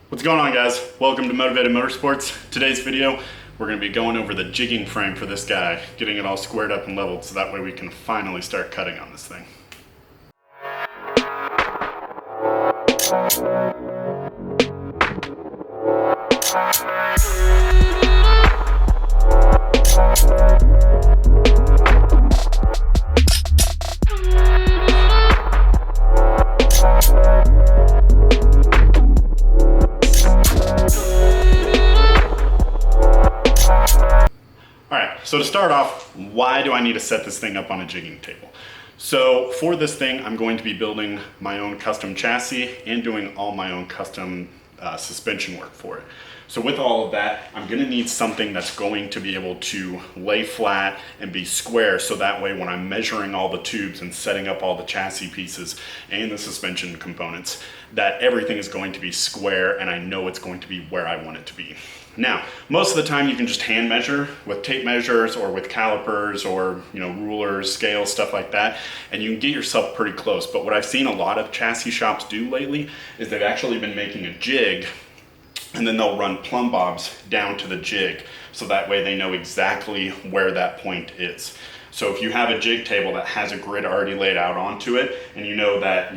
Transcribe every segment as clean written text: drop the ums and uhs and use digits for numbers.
What's going on, guys? Welcome to Motivated Motorsports. Today's video, we're going to be going over the jigging frame for this guy, getting it all squared up and leveled so that way we can finally start cutting on this thing. So to start off, why do I need to set this thing up on a jigging table? So for this thing, I'm going to be building my own custom chassis and doing all my own custom suspension work for it. So with all of that, I'm gonna need something that's going to be able to lay flat and be square, so that way when I'm measuring all the tubes and setting up all the chassis pieces and the suspension components, that everything is going to be square and I know it's going to be where I want it to be. Now, most of the time you can just hand measure with tape measures or with calipers or rulers, scales, stuff like that, and you can get yourself pretty close. But what I've seen a lot of chassis shops do lately is they've actually been making a jig, and then they'll run plumb bobs down to the jig, so that way they know exactly where that point is. So if you have a jig table that has a grid already laid out onto it, and you know that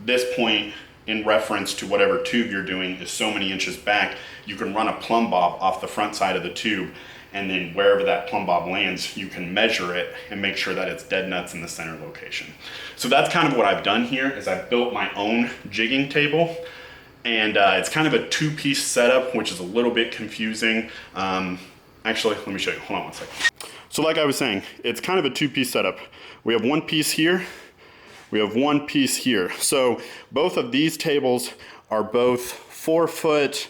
this point in reference to whatever tube you're doing is so many inches back, you can run a plumb bob off the front side of the tube, and then wherever that plumb bob lands, you can measure it and make sure that it's dead nuts in the center location. So that's kind of what I've done here, is I've built my own jigging table. And it's kind of a two-piece setup, which is a little bit confusing. Actually, let me show you. Hold on one second. So like I was saying, it's kind of a two-piece setup. We have one piece here. We have one piece here. So both of these tables are both 4 foot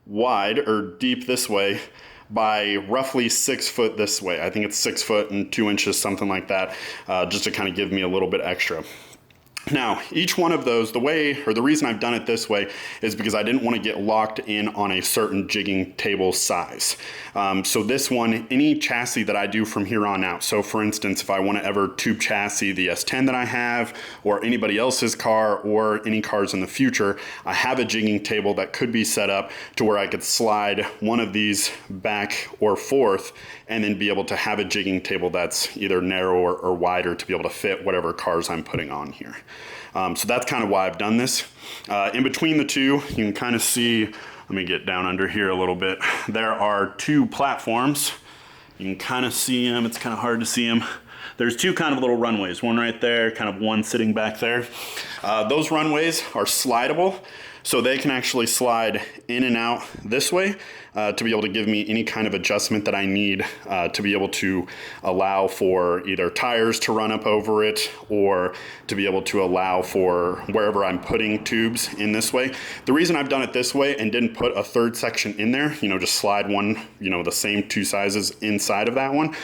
wide, or deep this way, by roughly 6 foot this way. I think it's 6 foot and 2 inches, something like that, just to kind of give me a little bit extra. Now, each one of those, the reason I've done it this way is because I didn't want to get locked in on a certain jigging table size. So this one, any chassis that I do from here on out, so for instance, if I want to ever tube chassis the S10 that I have, or anybody else's car, or any cars in the future, I have a jigging table that could be set up to where I could slide one of these back or forth, and then be able to have a jigging table that's either narrower or wider to be able to fit whatever cars I'm putting on here. So that's kind of why I've done this. In between the two, you can kind of see, let me get down under here a little bit. There are 2 platforms. You can kind of see them. It's kind of hard to see them. There's 2 kind of little runways, one right there, kind of one sitting back there. Those runways are slidable, so they can actually slide in and out this way to be able to give me any kind of adjustment that I need to be able to allow for either tires to run up over it, or to be able to allow for wherever I'm putting tubes in this way. The reason I've done it this way and didn't put a third section in there, just slide one, the same 2 sizes inside of that one,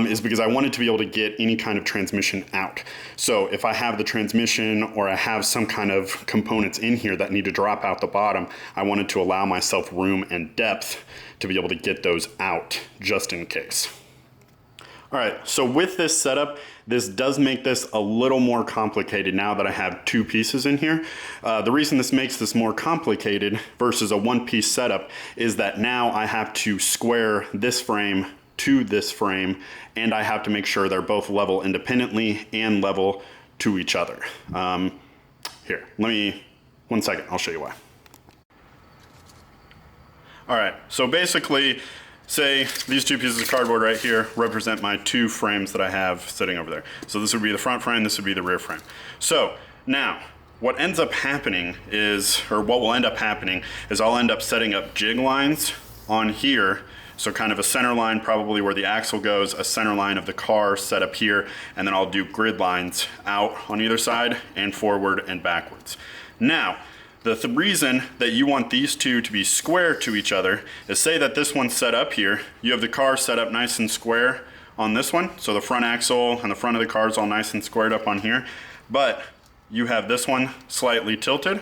is because I wanted to be able to get any kind of transmission out. So if I have the transmission, or I have some kind of components in here that need to drop out the bottom, I wanted to allow myself room and depth to be able to get those out just in case. All right, so with this setup, this does make this a little more complicated now that I have 2 pieces in here. The reason this makes this more complicated versus a one-piece setup is that now I have to square this frame to this frame, and I have to make sure they're both level independently and level to each other. Here, one second, I'll show you why. All right, so basically, say these 2 pieces of cardboard right here represent my 2 frames that I have sitting over there. So this would be the front frame, this would be the rear frame. So now, what ends up happening is, or what will end up happening is I'll end up setting up jig lines on here. So kind of a center line probably where the axle goes, a center line of the car set up here, and then I'll do grid lines out on either side and forward and backwards. Now, the reason that you want these 2 to be square to each other is, say that this one's set up here, you have the car set up nice and square on this one, so the front axle and the front of the car is all nice and squared up on here, but you have this one slightly tilted.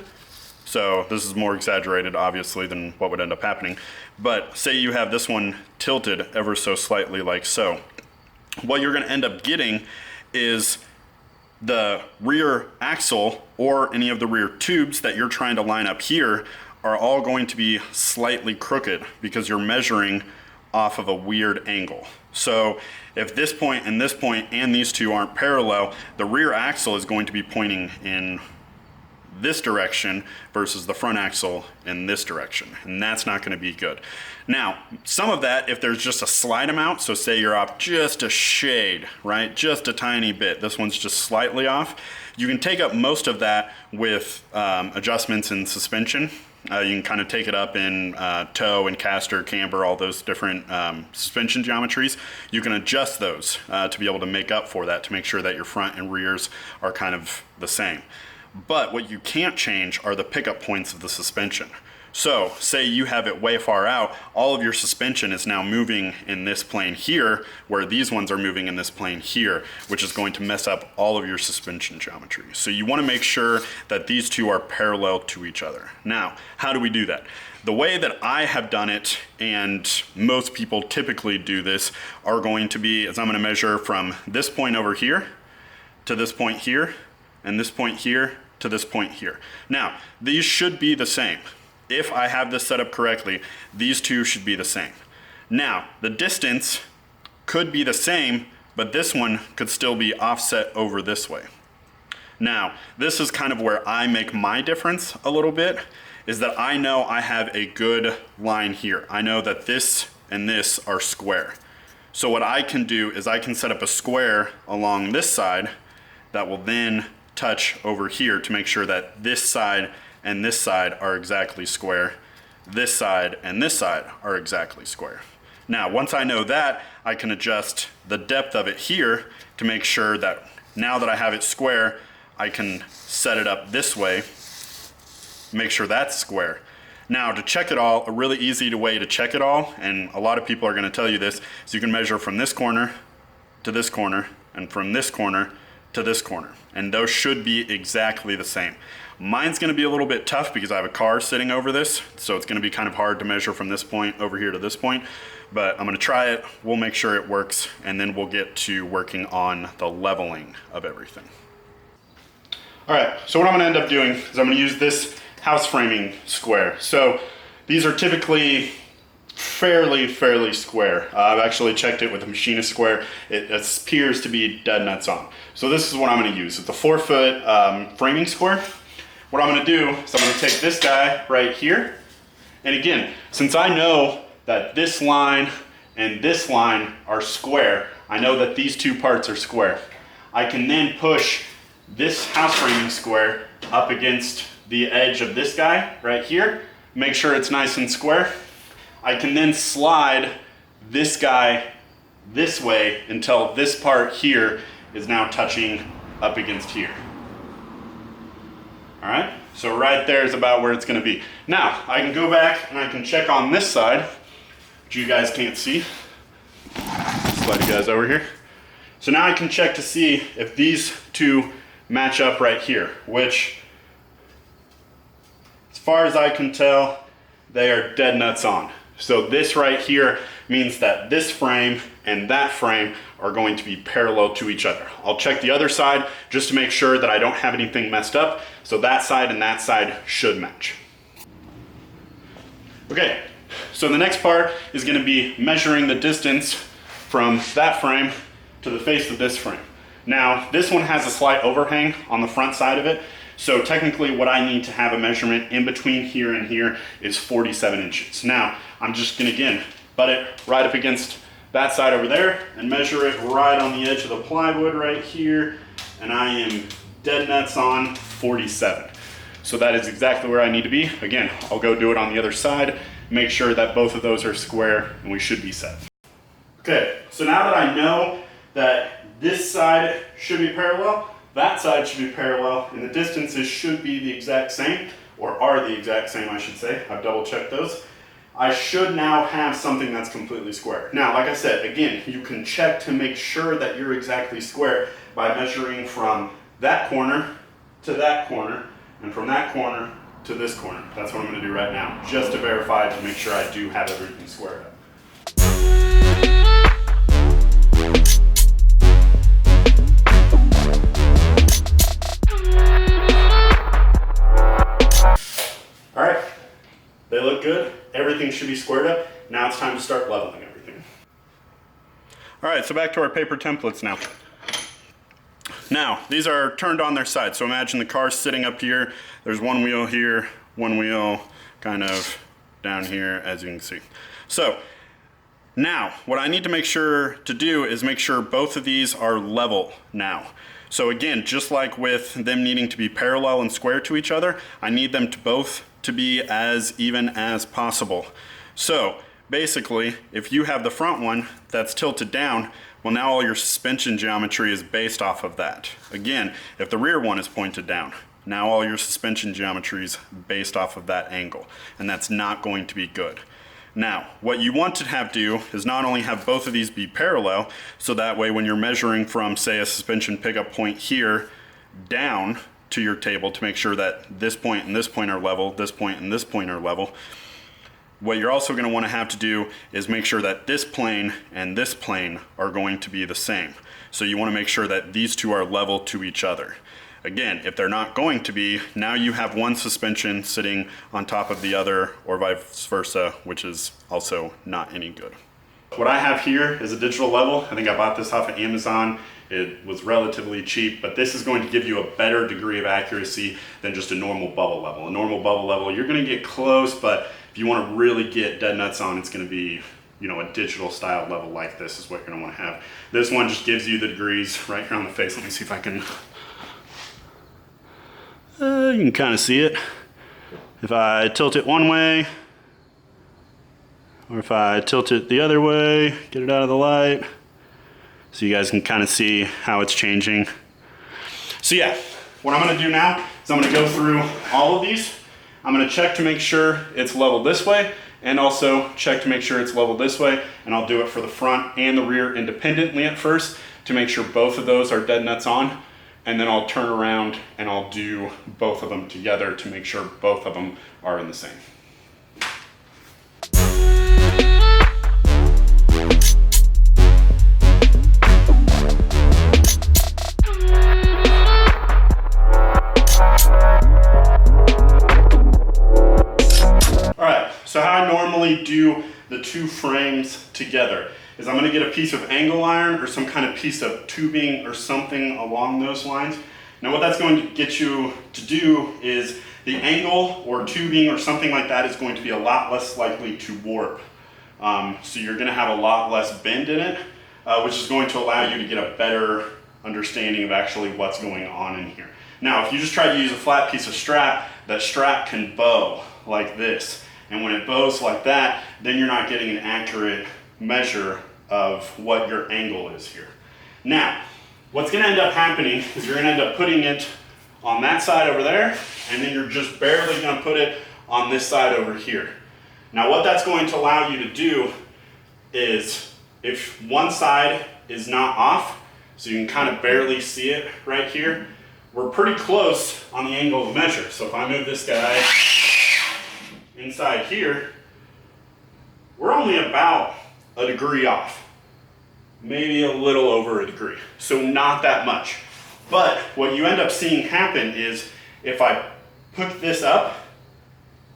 So this is more exaggerated, obviously, than what would end up happening. But say you have this one tilted ever so slightly like so. What you're going to end up getting is the rear axle or any of the rear tubes that you're trying to line up here are all going to be slightly crooked because you're measuring off of a weird angle. So if this point and this point and these two aren't parallel, the rear axle is going to be pointing in this direction versus the front axle in this direction, and that's not going to be good. Now, some of that, if there's just a slight amount, so say you're off just a shade, right, just a tiny bit, this one's just slightly off, you can take up most of that with adjustments in suspension. You can kind of take it up in toe and caster, camber, all those different suspension geometries. You can adjust those to be able to make up for that, to make sure that your front and rears are kind of the same. But what you can't change are the pickup points of the suspension. So say you have it way far out, all of your suspension is now moving in this plane here, where these ones are moving in this plane here, which is going to mess up all of your suspension geometry. So you want to make sure that these two are parallel to each other. Now, how do we do that? The way that I have done it, and most people typically do this, are going to be, is I'm going to measure from this point over here to this point here, and this point here to this point here. Now, these should be the same. If I have this set up correctly, these two should be the same. Now, the distance could be the same, but this one could still be offset over this way. Now, this is kind of where I make my difference a little bit, is that I know I have a good line here. I know that this and this are square. So what I can do is I can set up a square along this side that will then touch over here to make sure that this side and this side are exactly square. This side and this side are exactly square. Now, once I know that, I can adjust the depth of it here to make sure that now that I have it square, I can set it up this way, make sure that's square. Now, to check it all, a really easy way to check it all, and a lot of people are going to tell you this, is you can measure from this corner to this corner, and from this corner to this corner, and those should be exactly the same. Mine's going to be a little bit tough because I have a car sitting over this, so it's going to be kind of hard to measure from this point over here to this point, but I'm going to try it, we'll make sure it works, and then we'll get to working on the leveling of everything. Alright, so what I'm going to end up doing is I'm going to use this house framing square. So these are typically fairly square. I've actually checked it with a machinist square. It appears to be dead nuts on. So this is what I'm going to use. It's a 4-foot framing square. What I'm going to do is I'm going to take this guy right here. And again, since I know that this line and this line are square, I know that these two parts are square. I can then push this house framing square up against the edge of this guy right here, make sure it's nice and square. I can then slide this guy this way until this part here is now touching up against here. All right, so right there is about where it's going to be. Now, I can go back and I can check on this side, which you guys can't see. Slide you guys over here. So now I can check to see if these two match up right here, which, as far as I can tell, they are dead nuts on. So this right here means that this frame and that frame are going to be parallel to each other. I'll check the other side just to make sure that I don't have anything messed up. So that side and that side should match. Okay, so the next part is going to be measuring the distance from that frame to the face of this frame. Now, this one has a slight overhang on the front side of it. So technically what I need to have a measurement in between here and here is 47 inches. Now, I'm just gonna, again, butt it right up against that side over there and measure it right on the edge of the plywood right here. And I am dead nuts on 47. So that is exactly where I need to be. Again, I'll go do it on the other side, make sure that both of those are square, and we should be set. Okay, so now that I know that this side should be parallel, that side should be parallel, and the distances should be the exact same, or are the exact same, I should say. I've double checked those. I should now have something that's completely square. Now, like I said, again, you can check to make sure that you're exactly square by measuring from that corner to that corner, and from that corner to this corner. That's what I'm going to do right now, just to verify to make sure I do have everything squared up. They look good. Everything should be squared up. Now it's time to start leveling everything. All right, so back to our paper templates now. Now, these are turned on their side. So imagine the car's sitting up here. There's one wheel here, one wheel kind of down here, as you can see. So now, what I need to make sure to do is make sure both of these are level now. So again, just like with them needing to be parallel and square to each other, I need them to both to be as even as possible. So basically, if you have the front one that's tilted down, well, now all your suspension geometry is based off of that. Again, if the rear one is pointed down, now all your suspension geometry is based off of that angle, and that's not going to be good. Now, what you want to have do is not only have both of these be parallel, so that way when you're measuring from, say, a suspension pickup point here down to your table to make sure that this point and this point are level, this point and this point are level, what you're also going to want to have to do is make sure that this plane and this plane are going to be the same. So you want to make sure that these two are level to each other. Again, if they're not going to be, now you have one suspension sitting on top of the other, or vice versa, which is also not any good. What I have here is a digital level. I think I bought this off of Amazon. It was relatively cheap, but this is going to give you a better degree of accuracy than just a normal bubble level. A normal bubble level, you're going to get close, but if you want to really get dead nuts on, it's going to be, you know, a digital style level like this is what you're going to want to have. This one just gives you the degrees right here on the face. Let me see if I can, you can kind of see it. If I tilt it one way, or if I tilt it the other way, get it out of the light, so you guys can kind of see how it's changing. So yeah, what I'm going to do now is I'm going to go through all of these. I'm going to check to make sure it's level this way, and also check to make sure it's level this way, and I'll do it for the front and the rear independently at first to make sure both of those are dead nuts on, and then I'll turn around and I'll do both of them together to make sure both of them are in the same. So how I normally do the two frames together is I'm going to get a piece of angle iron or some kind of piece of tubing or something along those lines. Now what that's going to get you to do is the angle or tubing or something like that is going to be a lot less likely to warp. So you're going to have a lot less bend in it, which is going to allow you to get a better understanding of actually what's going on in here. Now if you just try to use a flat piece of strap, that strap can bow like this. And when it bows like that, then you're not getting an accurate measure of what your angle is here. Now, what's going to end up happening is you're going to end up putting it on that side over there, and then you're just barely going to put it on this side over here. Now, what that's going to allow you to do is, if one side is not off, so you can kind of barely see it right here, we're pretty close on the angle of measure. So if I move this guy inside here, we're only about a degree off, maybe a little over a degree, so not that much. But what you end up seeing happen is if I put this up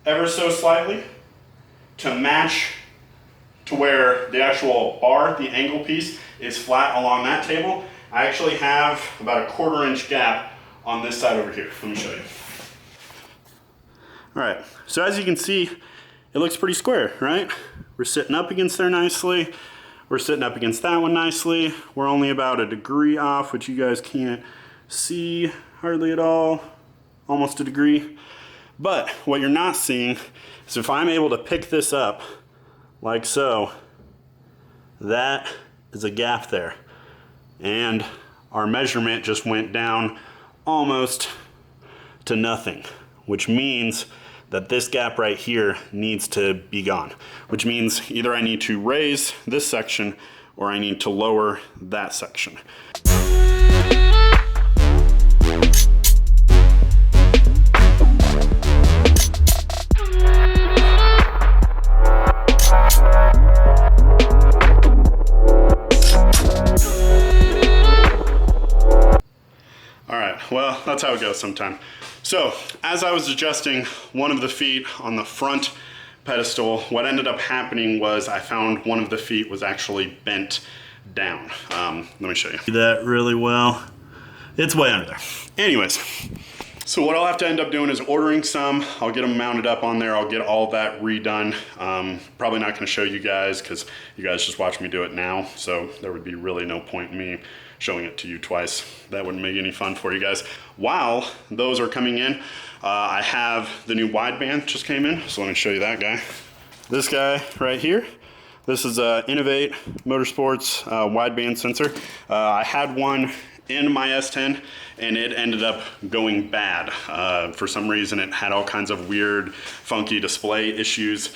ever so slightly to match to where the actual bar, the angle piece, is flat along that table, I actually have about a 1/4 inch gap on this side over here. Let me show you. All right, so as you can see, it looks pretty square, right? We're sitting up against there nicely. We're sitting up against that one nicely. We're only about a degree off, which you guys can't see hardly at all, almost a degree. But what you're not seeing is if I'm able to pick this up like so, that is a gap there. And our measurement just went down almost to nothing, which means that this gap right here needs to be gone, which means either I need to raise this section or I need to lower that section. Well, that's how it goes sometimes. So, as I was adjusting one of the feet on the front pedestal, what ended up happening was I found one of the feet was actually bent down. Let me show you that really well. It's way under there. Anyways, so what I'll have to end up doing is ordering some. I'll get them mounted up on there. I'll get all that redone. Probably not gonna show you guys because you guys just watch me do it now. So there would be really no point in me showing it to you twice. That wouldn't make any fun for you guys. While those are coming in, I have the new wideband just came in. So let me show you that guy. This guy right here. This is Innovate Motorsports wideband sensor. I had one in my S10 and it ended up going bad. For some reason it had all kinds of weird, funky display issues.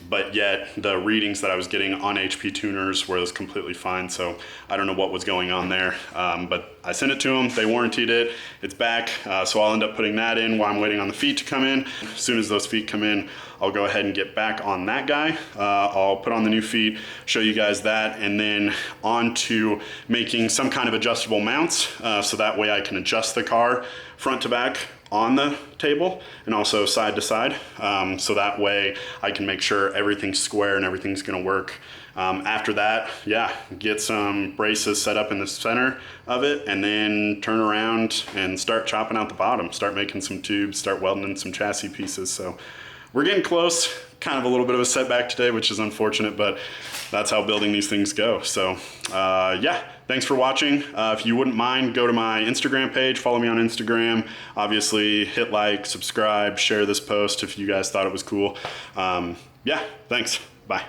But yet the readings that I was getting on HP tuners were completely fine. So I don't know what was going on there, but I sent it to them. They warranted it. It's back. So I'll end up putting that in while I'm waiting on the feet to come in. As soon as those feet come in, I'll go ahead and get back on that guy. I'll put on the new feet, show you guys that, and then on to making some kind of adjustable mounts. So that way I can adjust the car front to back on the table and also side to side. So that way I can make sure everything's square and everything's gonna work. After that, yeah, get some braces set up in the center of it and then turn around and start chopping out the bottom, start making some tubes, start welding in some chassis pieces. So we're getting close. Kind of a little bit of a setback today, which is unfortunate, but that's how building these things go. So yeah, thanks for watching. If you wouldn't mind, go to my Instagram page, follow me on Instagram. Obviously, hit like, subscribe, share this post if you guys thought it was cool. Yeah, thanks. Bye.